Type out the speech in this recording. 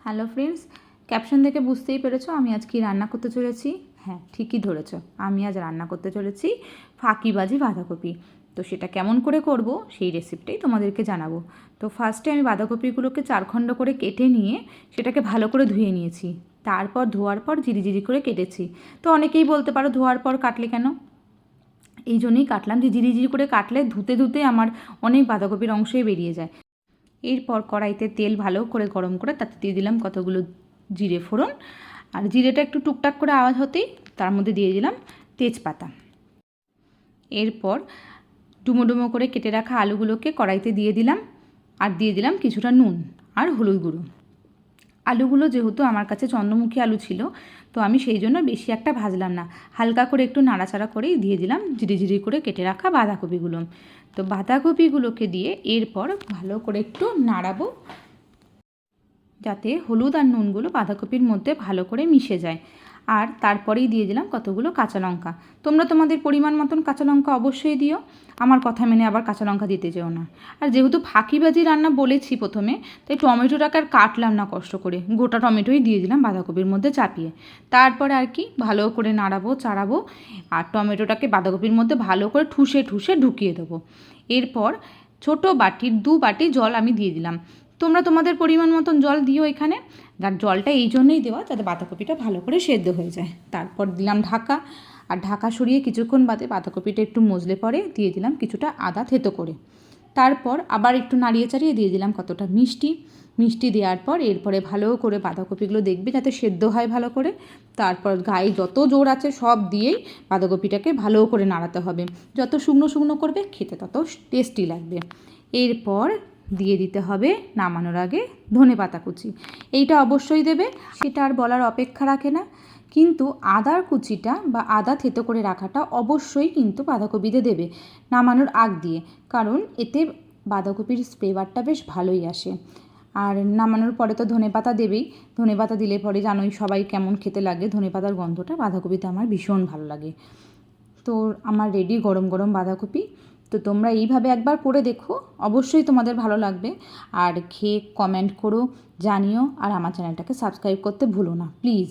Hello friends, caption দেখে বুঝতেই পেরেছো আমি আজ কি রান্না করতে চলেছি। হ্যাঁ, ঠিকই ধরেছো, আমি আজ রান্না করতে চলেছি ফাঁকিবাজি বাঁধাকপি। তো সেটা কেমন করে করব সেই রেসিপিটাই তোমাদেরকে জানাবো। তো ফার্স্টে আমি বাঁধাকপিগুলোকে 4 খণ্ড করে কেটে নিয়ে সেটাকে ভালো করে ধুয়ে নিয়েছি। তারপর ধোয়ার পর জিরি করে কেটেছি। তো অনেকেই বলতে পারো ধোয়ার পর কাটলে কেন, এই জন্যই কাটলাম যে জিরি করে কাটলে ধুতে আমার অনেক বাঁধাকপির অংশই বেরিয়ে যায়। এরপর কড়াইতে তেল ভালো করে গরম করে তাতে দিয়ে দিলাম কতগুলো জিরে ফোড়ন, আর জিরেটা একটু টুকটাক করে আওয়াজ হতেই তার মধ্যে দিয়ে দিলাম তেজপাতা। এরপর ডুমো করে কেটে রাখা আলুগুলোকে কড়াইতে দিয়ে দিলাম, আর দিয়ে দিলাম কিছুটা নুন আর হলুদ গুঁড়ো। আলুগুলো যেহেতু আমার কাছে চন্দ্রমুখী আলু ছিল, তো আমি সেই জন্য বেশি একটা ভাজলাম না, হালকা করে একটু নাড়াচাড়া করেই দিয়ে দিলাম জিরি করে কেটে রাখা বাঁধাকপিগুলো। তো বাঁধাকপিগুলোকে দিয়ে এরপর ভালো করে একটু নাড়াবো, যাতে হলুদ আর নুনগুলো বাঁধাকপির মধ্যে ভালো করে মিশে যায়। আর তারপরেই দিয়ে দিলাম কতগুলো কাঁচা লঙ্কা। তোমরা তোমাদের পরিমাণ মতন কাঁচা লঙ্কা অবশ্যই দিও, আমার কথা মেনে আবার কাঁচা লঙ্কা দিতে যেও না। আর যেহেতু ফাঁকিবাজি রান্না বলেছি প্রথমে, তাই টমেটোটাকে আর কাটলাম না কষ্ট করে, গোটা টমেটোই দিয়ে দিলাম বাঁধাকপির মধ্যে চাপিয়ে। তারপরে আর কি ভালো করে নাড়াবো চাড়াবো, আর টমেটোটাকে বাঁধাকপির মধ্যে ভালো করে ঠুসে ঢুকিয়ে দেবো। এরপর ছোটো বাটির 2 বাটি জল আমি দিয়ে দিলাম। তোমরা তোমাদের পরিমাণ মতন জল দিও এখানে। আর জলটা এই জন্যই দেওয়া যাতে বাঁধাকপিটা ভালো করে সেদ্ধ হয়ে যায়। তারপর দিলাম ঢাকা, আর ঢাকা সরিয়ে কিছুক্ষণ বাদে বাঁধাকপিটা একটু মজলে পরে দিয়ে দিলাম কিছুটা আদা থেতো করে। তারপর আবার একটু নাড়িয়ে চাড়িয়ে দিয়ে দিলাম কতটা মিষ্টি দেওয়ার পর এরপরে ভালো করে বাঁধাকপিগুলো দেখবে যাতে সেদ্ধ হয় ভালো করে। তারপর গায়ে যত জোর আছে সব দিয়েই বাঁধাকপিটাকে ভালো করে নাড়াতে হবে। যত শুকনো করবে খেতে তত টেস্টি লাগবে। এরপর দিয়ে দিতে হবে নামানোর আগে ধনেপাতা কুচি। এইটা অবশ্যই দেবে, সেটা আর বলার অপেক্ষা রাখে না। কিন্তু আদার কুচিটা বা আদা থেতো করে রাখাটা অবশ্যই কিন্তু বাঁধাকপিতে দেবে নামানোর আগ দিয়ে, কারণ এতে বাঁধাকপির ফ্লেভারটা বেশ ভালোই আসে। আর নামানোর পরে তো ধনেপাতা দেবেই, ধনেপাতা দিলে পরে জানোই সবাই কেমন খেতে লাগে, ধনেপাতার গন্ধটা বাঁধাকপিতে আমার ভীষণ ভালো লাগে। তো আমার রেডি গরম বাঁধাকপি। তো তোমরা এইভাবে একবার করে দেখো, অবশ্যই তোমাদের ভালো লাগবে। আর খেয়ে কমেন্ট করো, জানিও, আর আমার চ্যানেলটাকে সাবস্ক্রাইব করতে ভুলো না প্লিজ।